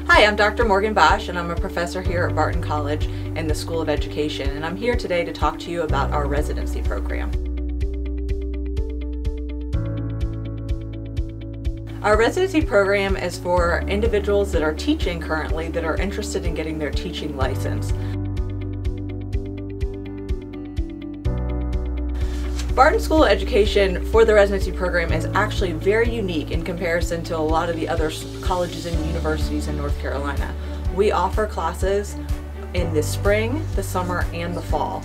Hi, I'm Dr. Morgan Bosch, and I'm a professor here at Barton College in the School of Education, and I'm here today to talk to you about our residency program. Our residency program is for individuals that are teaching currently that are interested in getting their teaching license. Barton School of Education for the residency program is actually very unique in comparison to a lot of the other colleges and universities in North Carolina. We offer classes in the spring, the summer, and the fall.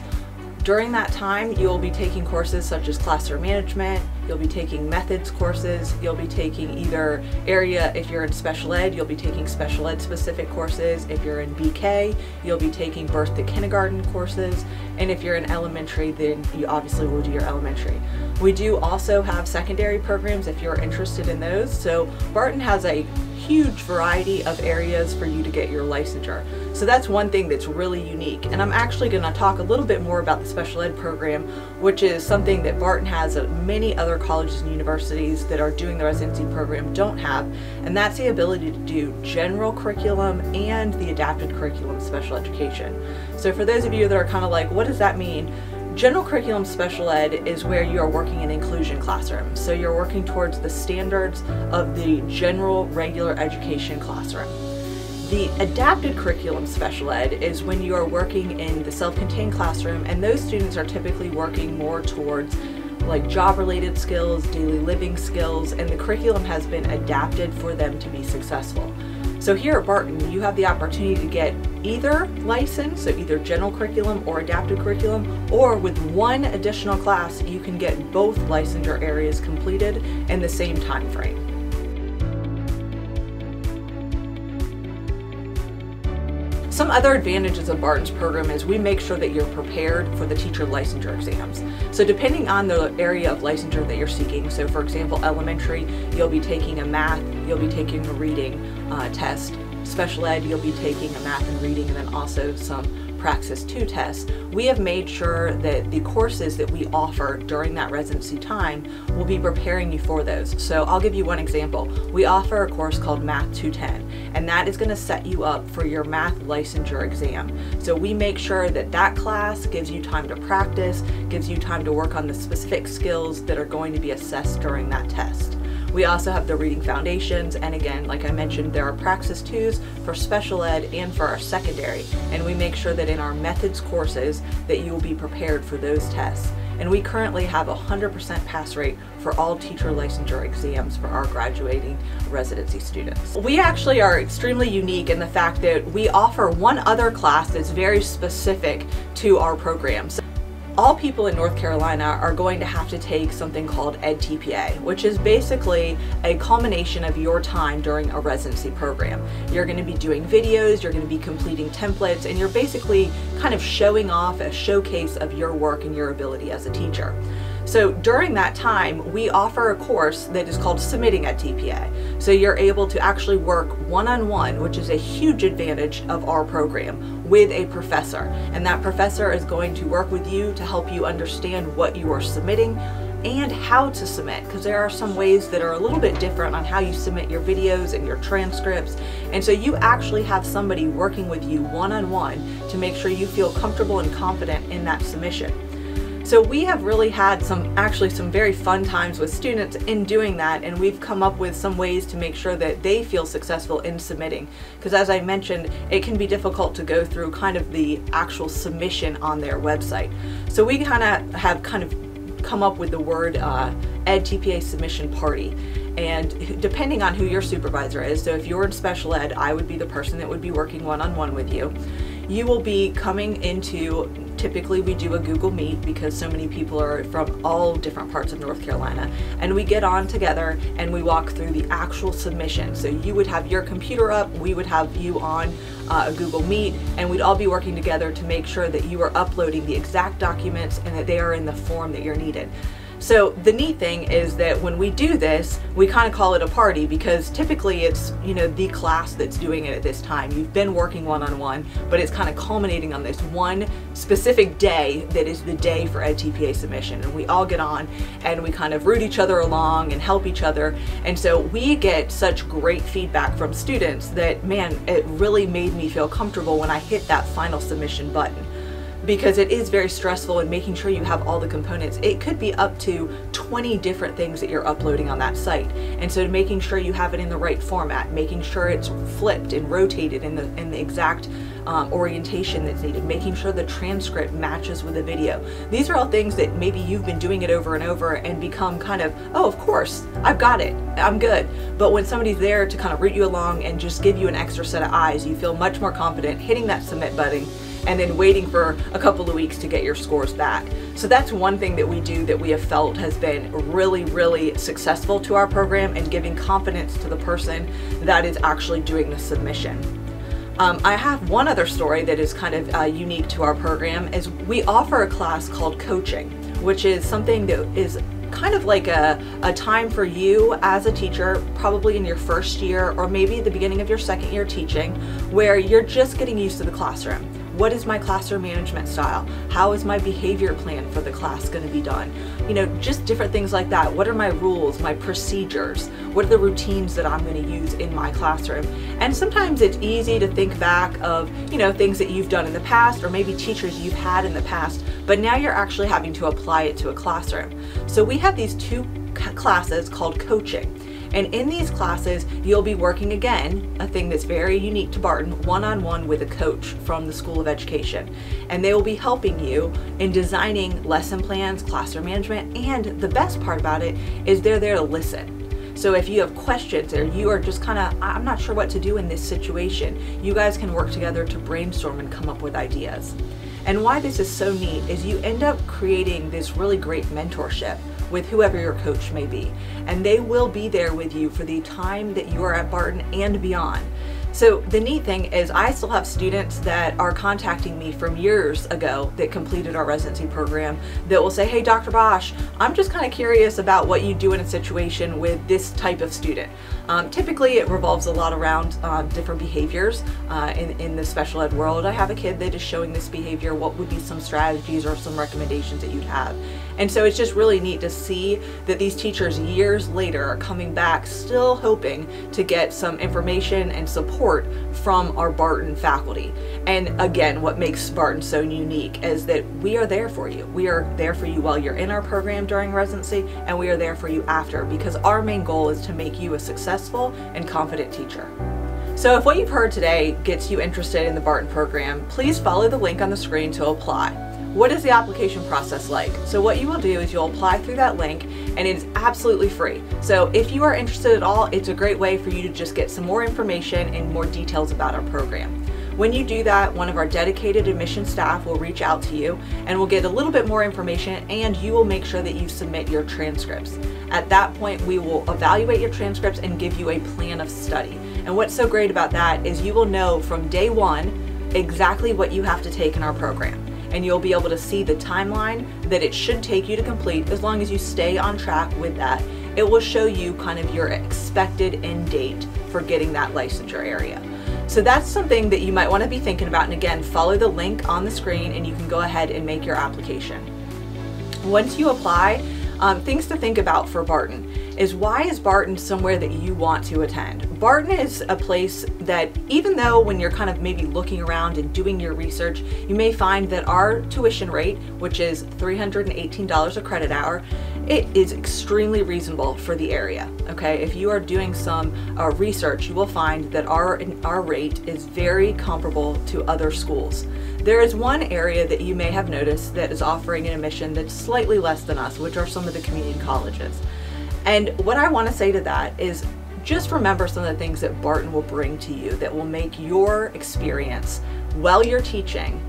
During that time, you'll be taking courses such as classroom management, you'll be taking methods courses, you'll be taking either area, if you're in special ed, you'll be taking special ed specific courses. If you're in BK, you'll be taking birth to kindergarten courses. And if you're in elementary, then you obviously will do your elementary. We do also have secondary programs if you're interested in those. So Barton has a huge variety of areas for you to get your licensure. So that's one thing that's really unique. And I'm actually going to talk a little bit more about the special ed program, which is something that Barton has that many other colleges and universities that are doing the residency program don't have. And that's the ability to do general curriculum and the adapted curriculum special education. So for those of you that are kind of like, what does that mean? General curriculum special ed is where you are working in inclusion classrooms. So you're working towards the standards of the general regular education classroom. The adapted curriculum special ed is when you are working in the self-contained classroom, and those students are typically working more towards like job-related skills, daily living skills, and the curriculum has been adapted for them to be successful. So here at Barton, you have the opportunity to get either license, so either general curriculum or adapted curriculum, or with one additional class, you can get both licensure areas completed in the same time frame. Some other advantages of Barton's program is we make sure that you're prepared for the teacher licensure exams. So depending on the area of licensure that you're seeking, so for example, elementary, you'll be taking a math, you'll be taking a reading test. Special ed, you'll be taking a math and reading, and then also some Praxis 2 tests. We have made sure that the courses that we offer during that residency time will be preparing you for those. So I'll give you one example. We offer a course called Math 210, and that is going to set you up for your math licensure exam. So we make sure that that class gives you time to practice, gives you time to work on the specific skills that are going to be assessed during that test. We also have the reading foundations, and again, like I mentioned, there are Praxis 2s for special ed and for our secondary, and we make sure that in our methods courses that you will be prepared for those tests. And we currently have a 100% pass rate for all teacher licensure exams for our graduating residency students. We actually are extremely unique in the fact that we offer one other class that's very specific to our programs. All people in North Carolina are going to have to take something called EdTPA, which is basically a culmination of your time during a residency program. You're going to be doing videos, you're going to be completing templates, and you're basically kind of showing off a showcase of your work and your ability as a teacher. So during that time, we offer a course that is called Submitting EdTPA. So you're able to actually work one-on-one, which is a huge advantage of our program, with a professor. And that professor is going to work with you to help you understand what you are submitting and how to submit, because there are some ways that are a little bit different on how you submit your videos and your transcripts. And so you actually have somebody working with you one-on-one to make sure you feel comfortable and confident in that submission. So we have really had some very fun times with students in doing that, and we've come up with some ways to make sure that they feel successful in submitting. Because as I mentioned, it can be difficult to go through kind of the actual submission on their website. So we have come up with the word EdTPA submission party. And depending on who your supervisor is, so if you're in special ed, I would be the person that would be working one-on-one with you. You will be coming into, typically we do a Google Meet because so many people are from all different parts of North Carolina, and we get on together and we walk through the actual submission. So you would have your computer up, we would have you on a Google Meet, and we'd all be working together to make sure that you are uploading the exact documents and that they are in the form that you're needed. So the neat thing is that when we do this, we kind of call it a party, because typically it's, the class that's doing it at this time. You've been working one-on-one, but it's kind of culminating on this one specific day that is the day for EdTPA submission. And we all get on and we kind of root each other along and help each other. And so we get such great feedback from students that, man, it really made me feel comfortable when I hit that final submission button. Because it is very stressful in making sure you have all the components. It could be up to 20 different things that you're uploading on that site. And so making sure you have it in the right format, making sure it's flipped and rotated in the exact orientation that's needed, making sure the transcript matches with the video. These are all things that maybe you've been doing it over and over and become kind of, oh, of course, I've got it, I'm good. But when somebody's there to kind of root you along and just give you an extra set of eyes, you feel much more confident hitting that submit button and then waiting for a couple of weeks to get your scores back. So that's one thing that we do that we have felt has been really, really successful to our program and giving confidence to the person that is actually doing the submission. I have one other story that is kind of unique to our program, is we offer a class called coaching, which is something that is kind of like a time for you as a teacher, probably in your first year or maybe at the beginning of your second year teaching, where you're just getting used to the classroom. What is my classroom management style? How is my behavior plan for the class going to be done? Just different things like that. What are my rules, my procedures? What are the routines that I'm going to use in my classroom? And sometimes it's easy to think back of, things that you've done in the past, or maybe teachers you've had in the past, but now you're actually having to apply it to a classroom. So we have these two classes called coaching. And in these classes, you'll be working, again, a thing that's very unique to Barton, one-on-one with a coach from the School of Education. And they will be helping you in designing lesson plans, classroom management, and the best part about it is they're there to listen. So if you have questions or you are just kind of, I'm not sure what to do in this situation, you guys can work together to brainstorm and come up with ideas. And why this is so neat is you end up creating this really great mentorship with whoever your coach may be. And they will be there with you for the time that you are at Barton and beyond. So the neat thing is I still have students that are contacting me from years ago that completed our residency program that will say, hey, Dr. Bosch, I'm just kind of curious about what you do in a situation with this type of student. Typically it revolves a lot around different behaviors in the special ed world. I have a kid that is showing this behavior. What would be some strategies or some recommendations that you'd have? And so it's just really neat to see that these teachers years later are coming back still hoping to get some information and support from our Barton faculty. And again, what makes Barton so unique is that we are there for you. We are there for you while you're in our program during residency, and we are there for you after, because our main goal is to make you a successful and confident teacher. So if what you've heard today gets you interested in the Barton program, please follow the link on the screen to apply. What is the application process like? So what you will do is you'll apply through that link, and it is absolutely free. So if you are interested at all, it's a great way for you to just get some more information and more details about our program. When you do that, one of our dedicated admission staff will reach out to you and will get a little bit more information, and you will make sure that you submit your transcripts. At that point, we will evaluate your transcripts and give you a plan of study. And what's so great about that is you will know from day one exactly what you have to take in our program. And you'll be able to see the timeline that it should take you to complete. As long as you stay on track with that, it will show you kind of your expected end date for getting that licensure area. So that's something that you might want to be thinking about. And again, follow the link on the screen and you can go ahead and make your application. Once you apply, things to think about for Barton is, why is Barton somewhere that you want to attend? Barton is a place that, even though when you're kind of maybe looking around and doing your research, you may find that our tuition rate, which is $318 a credit hour, it is extremely reasonable for the area. Okay, if you are doing some research, you will find that our rate is very comparable to other schools. There is one area that you may have noticed that is offering an admission that's slightly less than us, which are some of the community colleges. And what I want to say to that is, just remember some of the things that Barton will bring to you that will make your experience while you're teaching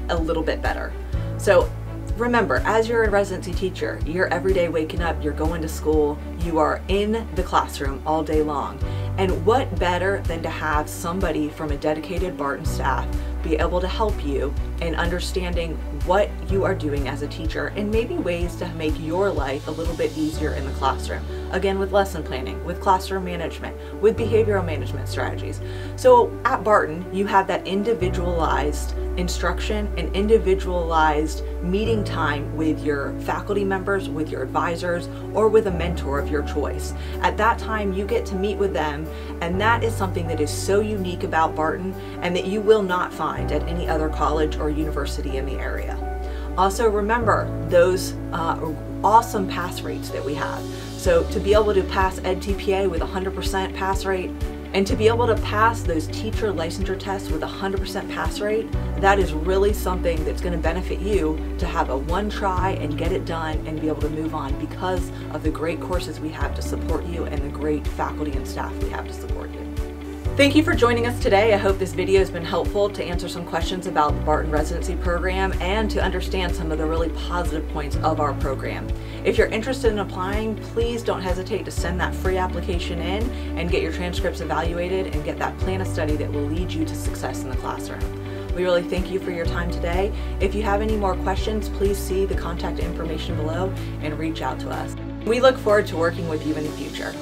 a little bit better. So remember, as you're a residency teacher, you're every day waking up, you're going to school, you are in the classroom all day long. And what better than to have somebody from a dedicated Barton staff be able to help you in understanding what you are doing as a teacher and maybe ways to make your life a little bit easier in the classroom. Again, with lesson planning, with classroom management, with behavioral management strategies. So at Barton, you have that individualized instruction and individualized meeting time with your faculty members, with your advisors, or with a mentor of your choice. At that time, you get to meet with them, and that is something that is so unique about Barton and that you will not find at any other college or university in the area. Also remember those awesome pass rates that we have. So to be able to pass EdTPA with 100% pass rate, and to be able to pass those teacher licensure tests with 100% pass rate, that is really something that's going to benefit you to have a one try and get it done and be able to move on because of the great courses we have to support you and the great faculty and staff we have to support you. Thank you for joining us today. I hope this video has been helpful to answer some questions about the Barton Residency program and to understand some of the really positive points of our program. If you're interested in applying, please don't hesitate to send that free application in and get your transcripts evaluated and get that plan of study that will lead you to success in the classroom. We really thank you for your time today. If you have any more questions, please see the contact information below and reach out to us. We look forward to working with you in the future.